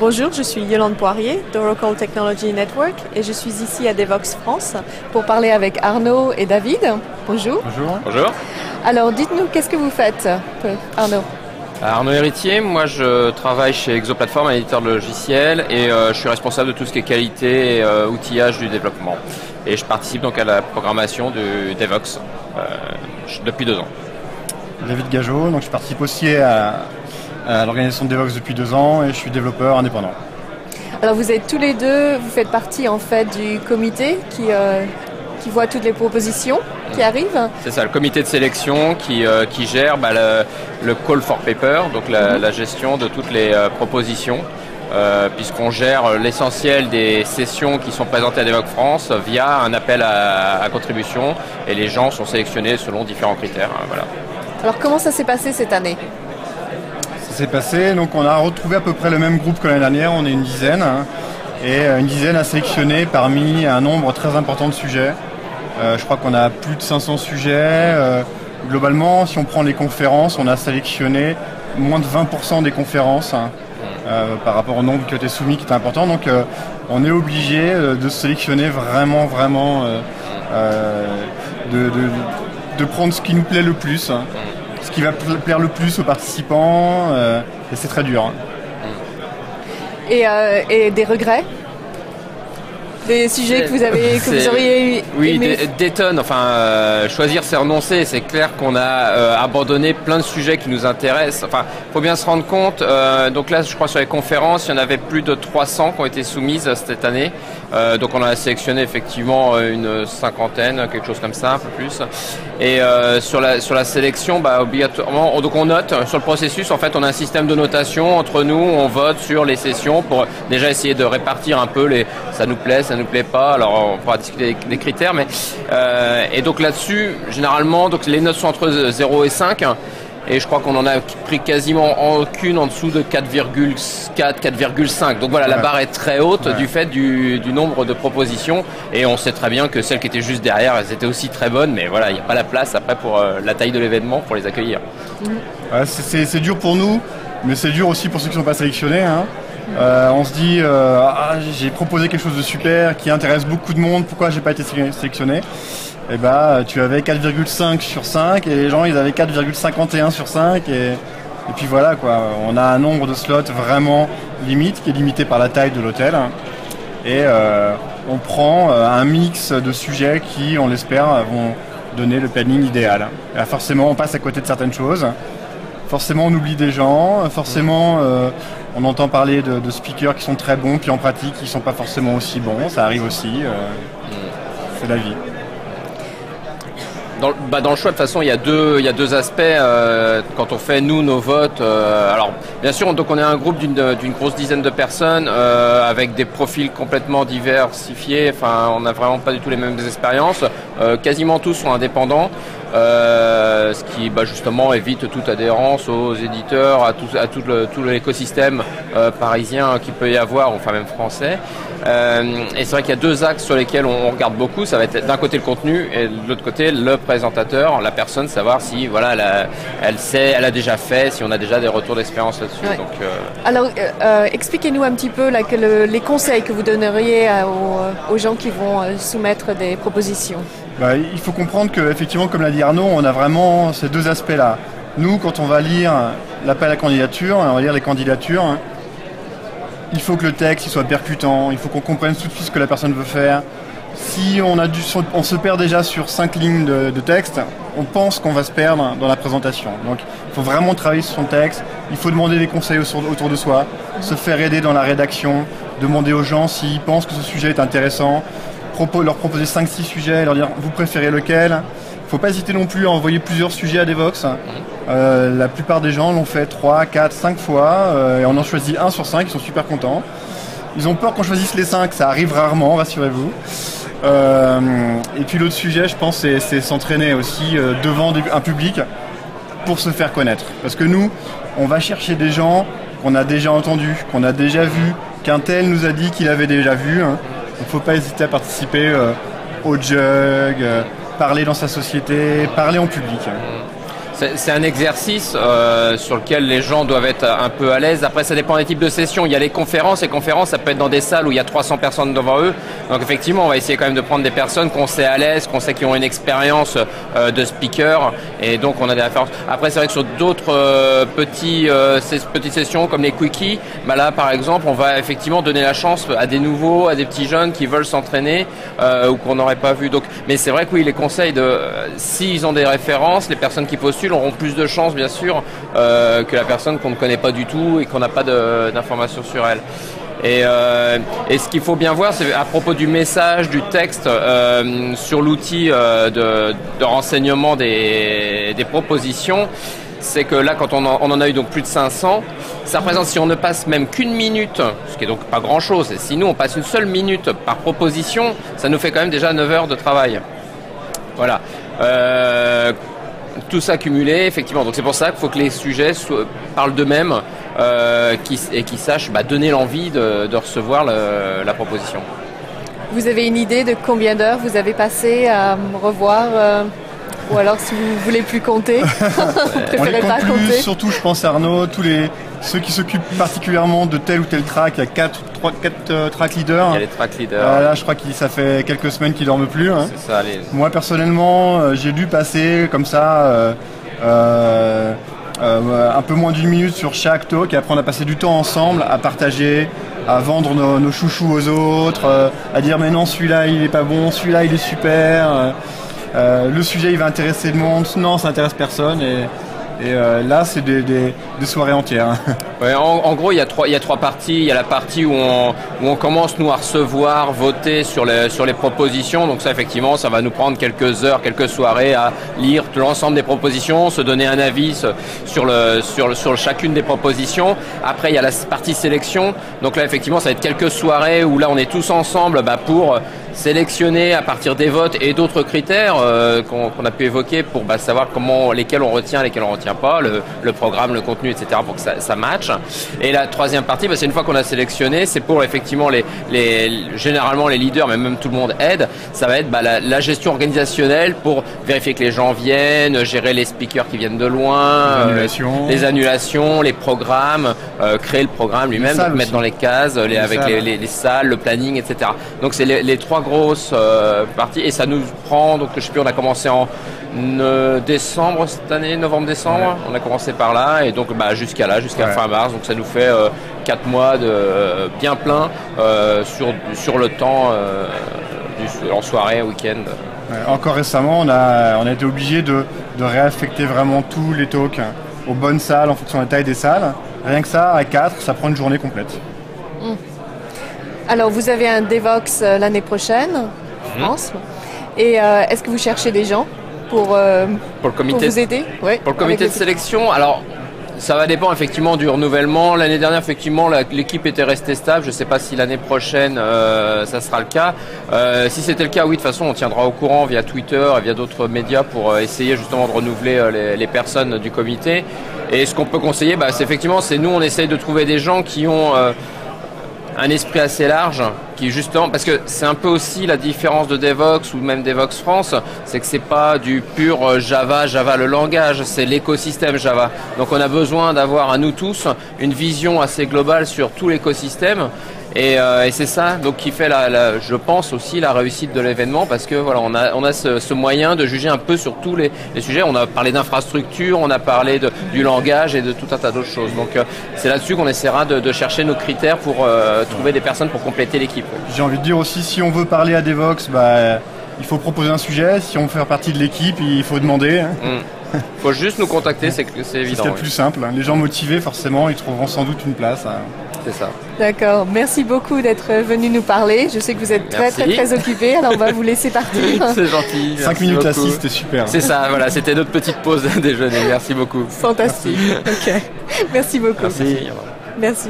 Bonjour, je suis Yolande Poirier d'Oracle Technology Network et je suis ici à Devoxx France pour parler avec Arnaud et David. Bonjour. Bonjour. Bonjour. Alors dites-nous, qu'est-ce que vous faites, Arnaud? Arnaud Héritier, moi je travaille chez Exoplatform, un éditeur de logiciels, et je suis responsable de tout ce qui est qualité et outillage du développement. Et je participe donc à la programmation du Devoxx depuis 2 ans. David Gageot, donc je participe aussi à l'organisation de Devoxx depuis 2 ans et je suis développeur indépendant. Alors vous êtes tous les deux, vous faites partie en fait du comité qui voit toutes les propositions qui arrivent. C'est ça, le comité de sélection qui gère le call for paper, donc la gestion de toutes les propositions, puisqu'on gère l'essentiel des sessions qui sont présentées à Devoxx France via un appel à contribution, et les gens sont sélectionnés selon différents critères. Voilà. Alors comment ça s'est passé cette année? Ça s'est passé, donc on a retrouvé à peu près le même groupe que l'année dernière, on est une dizaine, et une dizaine a sélectionné parmi un nombre très important de sujets. Je crois qu'on a plus de 500 sujets. Globalement, si on prend les conférences, on a sélectionné moins de 20% des conférences par rapport au nombre qui a été soumis, qui était important. Donc on est obligé de sélectionner vraiment de prendre ce qui nous plaît le plus, ce qui va plaire le plus aux participants, et c'est très dur. Et des regrets? Des sujets que vous auriez Oui, aimé... des tonnes. Enfin, choisir, c'est renoncer. C'est clair qu'on a abandonné plein de sujets qui nous intéressent. Enfin, faut bien se rendre compte. Donc là, je crois sur les conférences, il y en avait plus de 300 qui ont été soumises cette année. Donc on a sélectionné effectivement une cinquantaine, quelque chose comme ça, un peu plus. Et sur la sélection, obligatoirement, donc on note sur le processus. En fait, on a un système de notation entre nous. On vote sur les sessions pour déjà essayer de répartir un peu ça nous plaît, ça nous plaît pas. Alors on pourra discuter des critères, mais et donc là-dessus, généralement, donc les notes sont entre 0 et 5. Et je crois qu'on en a pris quasiment aucune en dessous de 4,4, 4,5. Donc voilà, la barre est très haute du fait du nombre de propositions. Et on sait très bien que celles qui étaient juste derrière, elles étaient aussi très bonnes. Mais voilà, il n'y a pas la place après pour la taille de l'événement pour les accueillir. Ouais, c'est dur pour nous, mais c'est dur aussi pour ceux qui ne sont pas sélectionnés. On se dit, j'ai proposé quelque chose de super qui intéresse beaucoup de monde, pourquoi j'ai pas été sélectionné? Et tu avais 4,5 sur 5 et les gens ils avaient 4,51 sur 5 et puis voilà quoi. On a un nombre de slots vraiment limite qui est limité par la taille de l'hôtel et on prend un mix de sujets qui, on l'espère, vont donner le planning idéal. Et forcément on passe à côté de certaines choses, forcément on oublie des gens, forcément on entend parler de speakers qui sont très bons puis en pratique ils sont pas forcément aussi bons, ça arrive aussi, c'est la vie. Dans le choix, de toute façon, il y a deux aspects quand on fait nos votes. Alors, bien sûr, donc on est un groupe d'une grosse dizaine de personnes avec des profils complètement diversifiés. Enfin, on n'a vraiment pas du tout les mêmes expériences. Quasiment tous sont indépendants. Ce qui justement évite toute adhérence aux éditeurs, à tout l'écosystème parisien qu'il peut y avoir, enfin même français. Et c'est vrai qu'il y a 2 axes sur lesquels on regarde beaucoup. Ça va être d'un côté le contenu et de l'autre côté le présentateur, la personne, savoir si elle a déjà fait, si on a déjà des retours d'expérience là-dessus. Ouais. Donc, Alors expliquez-nous un petit peu les conseils que vous donneriez aux gens qui vont soumettre des propositions. Il faut comprendre qu'effectivement, comme l'a dit Arnaud, on a vraiment ces 2 aspects-là. Nous, quand on va lire l'appel à candidature, on va lire les candidatures, il faut que le texte il soit percutant, il faut qu'on comprenne tout de suite ce que la personne veut faire. Si on se perd déjà sur 5 lignes de texte, on pense qu'on va se perdre dans la présentation. Donc il faut vraiment travailler sur son texte, il faut demander des conseils autour de soi, se faire aider dans la rédaction, demander aux gens s'ils pensent que ce sujet est intéressant, leur proposer 5-6 sujets, leur dire vous préférez lequel. Il ne faut pas hésiter non plus à envoyer plusieurs sujets à Devoxx. La plupart des gens l'ont fait 3, 4, 5 fois et on en choisit 1 sur 5, ils sont super contents. Ils ont peur qu'on choisisse les 5, ça arrive rarement, rassurez-vous. Et puis l'autre sujet, je pense, c'est s'entraîner aussi devant un public pour se faire connaître. Parce que nous, on va chercher des gens qu'on a déjà entendus, qu'on a déjà vus, qu'un tel nous a dit qu'il avait déjà vu. Il ne faut pas hésiter à participer au jug, parler dans sa société, parler en public. C'est un exercice sur lequel les gens doivent être un peu à l'aise. Après, ça dépend des types de sessions. Il y a les conférences. Les conférences, ça peut être dans des salles où il y a 300 personnes devant eux. Donc effectivement, on va essayer quand même de prendre des personnes qu'on sait à l'aise, qu'on sait qui ont une expérience de speaker. Et donc, on a des références. Après, c'est vrai que sur d'autres petites sessions comme les quickies, bah là, par exemple, on va effectivement donner la chance à des nouveaux, à des petits jeunes qui veulent s'entraîner ou qu'on n'aurait pas vu. Donc, mais c'est vrai que oui, les conseils s'ils ont des références, les personnes qui postulent auront plus de chances, bien sûr, que la personne qu'on ne connaît pas du tout et qu'on n'a pas d'informations sur elle. Et ce qu'il faut bien voir, c'est à propos du message, du texte, sur l'outil de renseignement des propositions, c'est que là, quand on en a eu donc plus de 500, ça représente, si on ne passe même qu'une minute, ce qui est donc pas grand-chose, et si nous on passe une seule minute par proposition, ça nous fait quand même déjà 9 heures de travail. Voilà. Tout ça cumulé, effectivement. Donc c'est pour ça qu'il faut que les sujets parlent d'eux-mêmes et qu'ils sachent donner l'envie de recevoir la proposition. Vous avez une idée de combien d'heures vous avez passé à revoir ou alors si vous ne voulez plus compter, vous préférez pas compter? Surtout, je pense, Arnaud, ceux qui s'occupent particulièrement de tel ou tel track. Il y a 4 track leaders. Il y a les track leaders. Là, je crois que ça fait quelques semaines qu'ils ne dorment plus. Hein. C'est ça, Moi, personnellement, j'ai dû passer comme ça un peu moins d'une minute sur chaque talk. Et après, on a passé du temps ensemble à partager, à vendre nos chouchous aux autres, à dire mais non, celui-là, il est pas bon, celui-là, il est super. Le sujet il va intéresser le monde, non ça intéresse personne et là c'est des soirées entières. Ouais, en gros il y a trois parties. Il y a la partie où on commence nous à recevoir, voter sur les propositions. Donc ça effectivement ça va nous prendre quelques heures, quelques soirées à lire l'ensemble des propositions, se donner un avis sur chacune des propositions. Après il y a la partie sélection. Donc là effectivement ça va être quelques soirées où là on est tous ensemble pour sélectionner à partir des votes et d'autres critères qu'on a pu évoquer pour savoir lesquels on retient, lesquels on retient pas, le programme, le contenu, etc. pour que ça matche. Et la troisième partie, c'est une fois qu'on a sélectionné, c'est pour effectivement généralement les leaders, mais même tout le monde aide, ça va être la gestion organisationnelle pour vérifier que les gens viennent, gérer les speakers qui viennent de loin, les annulations, les programmes, créer le programme lui-même, donc mettre dans les cases, avec les salles, le planning, etc. Donc c'est les trois grosses parties et ça nous prend, donc je sais plus, on a commencé en décembre cette année, novembre-décembre, ouais. On a commencé par là et donc jusqu'à fin mars, donc ça nous fait 4 mois de bien plein sur le temps en soirée, week-end. Ouais, encore récemment, on a été obligé de réaffecter vraiment tous les talks aux bonnes salles en fonction de la taille des salles. Rien que ça, à 4, ça prend une journée complète. Alors, vous avez un Devox l'année prochaine, je pense. Et est-ce que vous cherchez des gens pour vous aider? Ouais, pour le comité de sélection, alors ça va dépendre effectivement du renouvellement. L'année dernière, effectivement, l'équipe était restée stable. Je ne sais pas si l'année prochaine, ça sera le cas. Si c'était le cas, oui, de toute façon, on tiendra au courant via Twitter et via d'autres médias pour essayer justement de renouveler les personnes du comité. Et ce qu'on peut conseiller, c'est nous, on essaye de trouver des gens qui ont un esprit assez large, qui justement, parce que c'est un peu aussi la différence de Devox ou même Devox France, c'est que c'est pas du pur Java le langage, c'est l'écosystème Java. Donc on a besoin d'avoir à nous tous une vision assez globale sur tout l'écosystème. Et c'est ça donc qui fait je pense aussi la réussite de l'événement, parce que voilà, on a ce moyen de juger un peu sur tous les sujets. On a parlé d'infrastructure, on a parlé du langage et de tout un tas d'autres choses. Donc c'est là-dessus qu'on essaiera de chercher nos critères pour trouver des personnes pour compléter l'équipe. J'ai envie de dire aussi, si on veut parler à Devox, il faut proposer un sujet. Si on veut faire partie de l'équipe, il faut demander. Il faut juste nous contacter, c'est évident. C'est le plus simple. Les gens motivés, forcément, ils trouveront sans doute une place. C'est ça. D'accord. Merci beaucoup d'être venu nous parler. Je sais que vous êtes très occupé, alors on va vous laisser partir. C'est gentil. 5 minutes à 6, c'était super. C'est ça, voilà, c'était notre petite pause déjeuner. Merci beaucoup. Fantastique. Ok. Merci beaucoup. Merci. Merci.